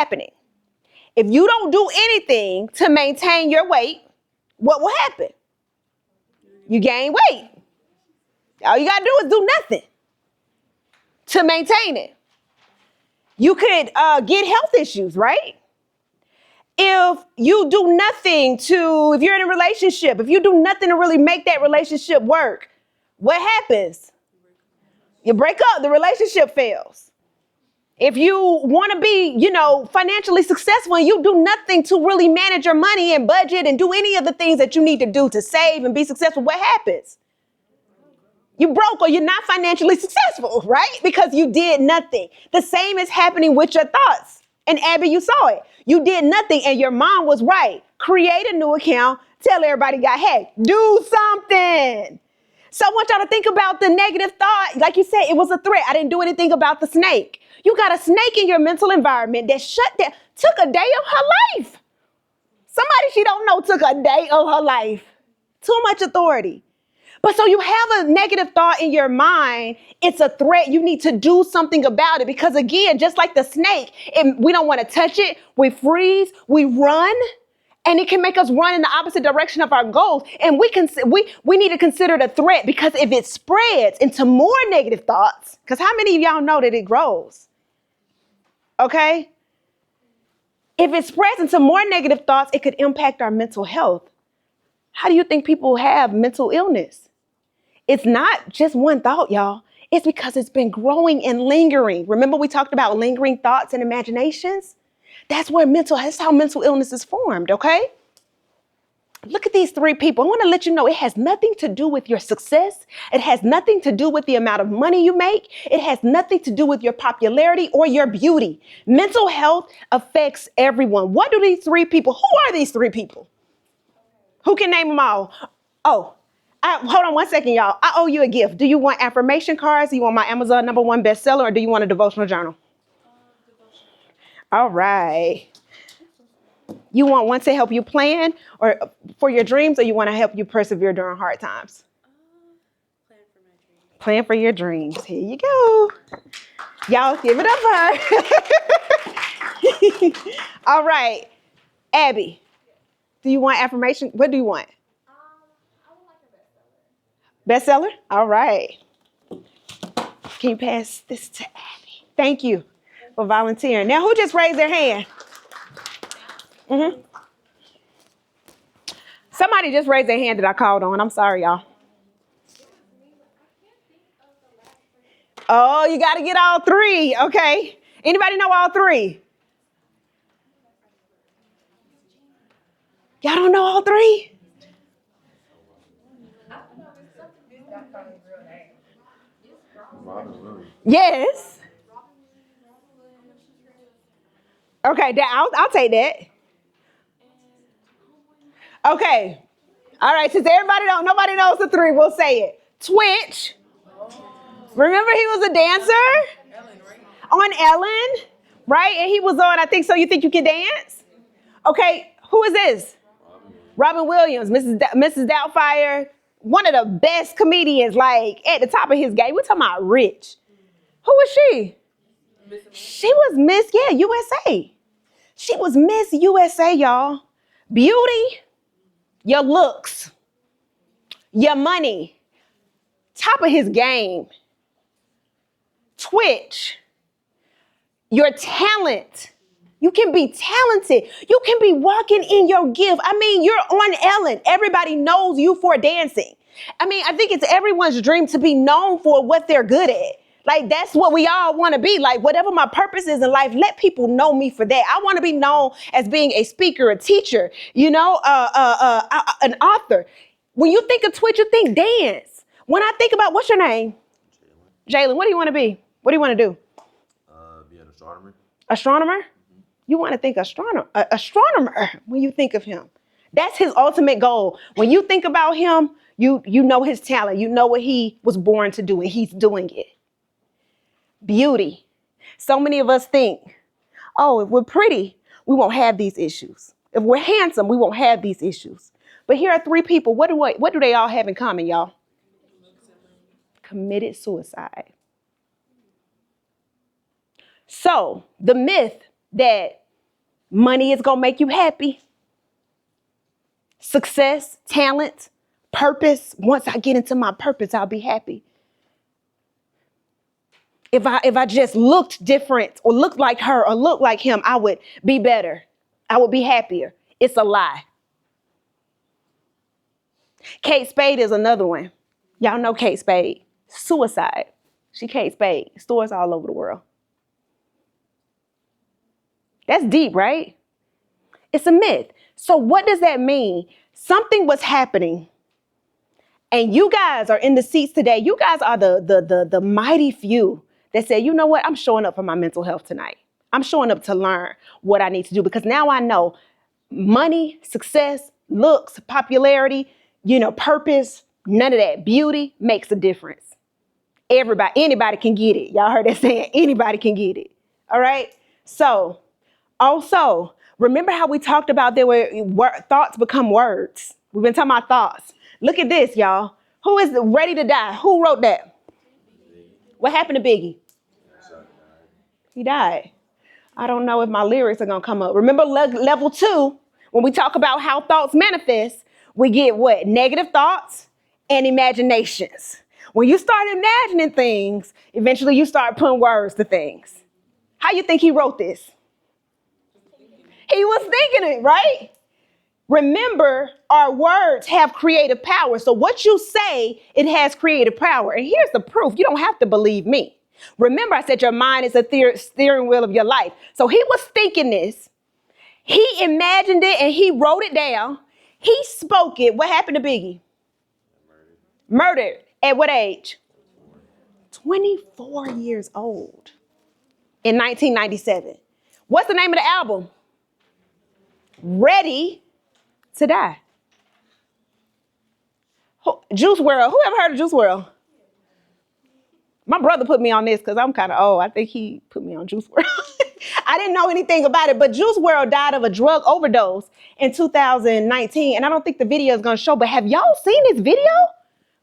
happening. If you don't do anything to maintain your weight, what will happen? You gain weight. All you gotta do is do nothing to maintain it. You could get health issues, right? If you do nothing if you're in a relationship, if you do nothing to really make that relationship work, what happens? You break up, the relationship fails. If you want to be, financially successful and you do nothing to really manage your money and budget and do any of the things that you need to do to save and be successful, what happens? You broke or you're not financially successful, right? Because you did nothing. The same is happening with your thoughts. And Abby, you saw it. You did nothing and your mom was right. Create a new account. Tell everybody got hacked. Do something. So I want y'all to think about the negative thought. Like you said, it was a threat. I didn't do anything about the snake. You got a snake in your mental environment that took a day of her life. Somebody she don't know took a day of her life. Too much authority. But so you have a negative thought in your mind, it's a threat. You need to do something about it because again, just like the snake, we don't want to touch it. We freeze, we run, and it can make us run in the opposite direction of our goals. And we need to consider it a threat because if it spreads into more negative thoughts, because how many of y'all know that it grows? Okay? If it spreads into more negative thoughts, it could impact our mental health. How do you think people have mental illness? It's not just one thought, y'all. It's because it's been growing and lingering. Remember we talked about lingering thoughts and imaginations? That's how mental illness is formed, okay? Look at these three people. I want to let you know it has nothing to do with your success. It has nothing to do with the amount of money you make. It has nothing to do with your popularity or your beauty. Mental health affects everyone. What do these three people, who are these three people? Who can name them all? Oh, hold on one second, y'all. I owe you a gift. Do you want affirmation cards? Do you want my Amazon #1 bestseller or do you want a devotional journal? All right. You want one to help you plan or for your dreams or you want to help you persevere during hard times? Plan for your dreams. Here you go. Y'all give it up for her. All right. Abby, do you want affirmation? What do you want? I would like a bestseller. Bestseller? All right. Can you pass this to Abby? Thank you for volunteering. Now, who just raised their hand? Mm-hmm. Somebody just raised their hand that I called on. I'm sorry, y'all. Oh, you got to get all three. Okay. Anybody know all three? Y'all don't know all three? Yes. Okay, I'll take that. Okay. All right, since nobody knows the three, we'll say it. Twitch. Remember he was a dancer on Ellen, right? And he was on, I think, So You Think You Can Dance? Okay, who is this? Robin Williams, Mrs. Doubtfire, one of the best comedians, like at the top of his game. We're talking about rich. Who was she? She was Miss, USA. She was Miss USA, y'all. Beauty, your looks, your money, top of his game. Twitch, your talent. You can be talented. You can be walking in your gift. I mean, you're on Ellen. Everybody knows you for dancing. I mean, I think it's everyone's dream to be known for what they're good at. Like, that's what we all want to be. Like, whatever my purpose is in life, let people know me for that. I want to be known as being a speaker, a teacher, an author. When you think of Twitch, you think dance. When I think about, what's your name? Jalen, what do you want to be? What do you want to do? Be an astronomer. Astronomer? Mm-hmm. You want to think astronomer when you think of him. That's his ultimate goal. When you think about him, you know his talent. You know what he was born to do, and he's doing it. Beauty. So many of us think, oh, if we're pretty, we won't have these issues. If we're handsome, we won't have these issues. But here are three people. What do they all have in common, y'all? Committed suicide. So the myth that Money is going to make you happy. Success, talent, purpose. Once I get into my purpose, I'll be happy. If I just looked different or looked like her or looked like him, I would be better. I would be happier. It's a lie. Kate Spade is another one. Y'all know Kate Spade. Suicide. She Kate Spade. Stores all over the world. That's deep, right? It's a myth. So what does that mean? Something was happening. And you guys are in the seats today. You guys are the mighty few that say, you know what? I'm showing up for my mental health tonight. I'm showing up to learn what I need to do because now I know money, success, looks, popularity, purpose, none of that. Beauty makes a difference. Anybody can get it. Y'all heard that saying, anybody can get it. All right. So also, remember how we talked about there were thoughts become words. We've been talking about thoughts. Look at this, y'all. Who is ready to die? Who wrote that? What happened to Biggie? He died. I don't know if my lyrics are going to come up. Remember level 2, when we talk about how thoughts manifest, we get what? Negative thoughts and imaginations. When you start imagining things, eventually you start putting words to things. How you think he wrote this? He was thinking it, right? Remember, our words have creative power. So what you say, it has creative power. And here's the proof. You don't have to believe me. Remember, I said your mind is a steering wheel of your life. So he was thinking this. He imagined it and he wrote it down. He spoke it. What happened to Biggie? Murdered. At what age? 24 years old in 1997. What's the name of the album? Ready to Die. Juice WRLD. Who ever heard of Juice WRLD? My brother put me on this because I'm kind of old. I think he put me on Juice WRLD. I didn't know anything about it, but Juice WRLD died of a drug overdose in 2019. And I don't think the video is going to show, but have y'all seen this video?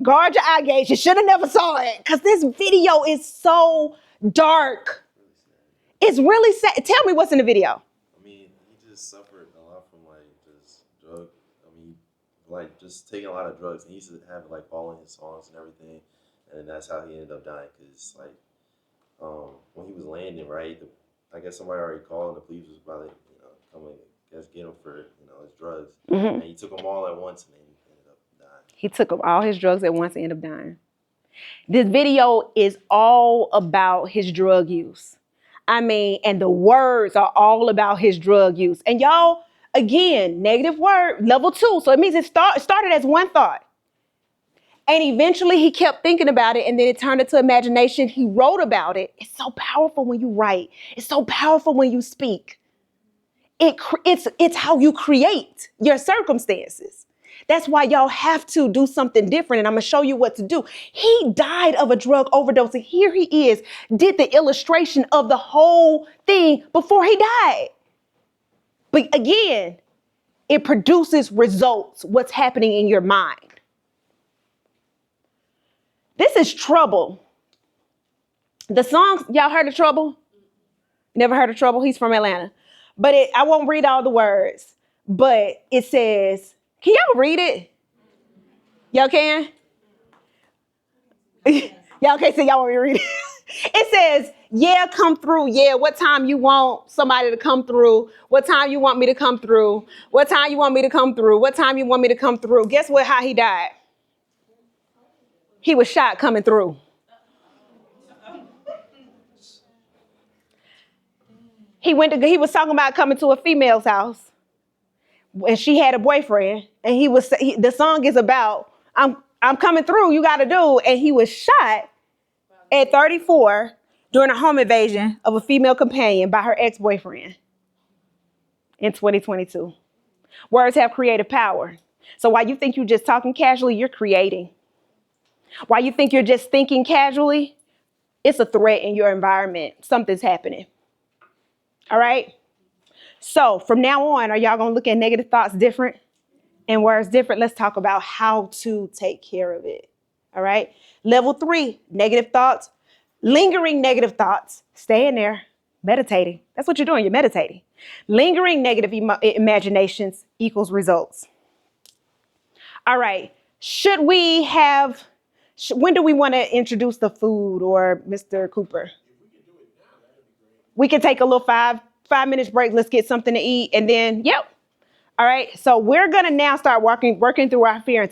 Guard your eye gates. You should have never saw it because this video is so dark. It's really sad. Tell me what's in the video. I mean, he just suffered a lot from just drug. I mean, just taking a lot of drugs. And he used to have following his songs and everything, and that's how he ended up dying. Cause when he was landing, right, I guess somebody already called and the police was about to come and get him for his drugs, and he took them all at once and then ended up dying. He took all his drugs at once and ended up dying. This video is all about his drug use. I mean, and the words are all about his drug use. And y'all, again, negative word, level 2. So it means it started as one thought. And eventually he kept thinking about it and then it turned into imagination. He wrote about it. It's so powerful when you write. It's so powerful when you speak. It's how you create your circumstances. That's why y'all have to do something different. And I'm going to show you what to do. He died of a drug overdose. And here he is, did the illustration of the whole thing before he died. But again, it produces results, what's happening in your mind. This is Trouble. The song, y'all heard of Trouble? Never heard of Trouble? He's from Atlanta. But I won't read all the words. But it says, can y'all read it? Y'all can? Y'all can't say y'all want me to read it. It says, yeah, come through. Yeah, what time you want somebody to come through? What time you want me to come through? What time you want me to come through? What time you want me to come through? Guess what? How he died? He was shot coming through. He was talking about coming to a female's house. And she had a boyfriend, and the song is about, I'm coming through, you got to do. And he was shot at 34 during a home invasion of a female companion by her ex-boyfriend in 2022. Words have creative power. So while you think you're just talking casually, you're creating. While you think you're just thinking casually, it's a threat in your environment. Something's happening. All right? So from now on, are y'all going to look at negative thoughts different and words different? Let's talk about how to take care of it. All right. Level 3, negative thoughts, lingering negative thoughts. Stay in there. Meditating. That's what you're doing. You're meditating. Lingering negative imaginations equals results. All right. When do we want to introduce the food, or Mr. Cooper? We can take a little 5 minutes break. Let's get something to eat. And then, yep. All right. So we're going to now start working through our fear and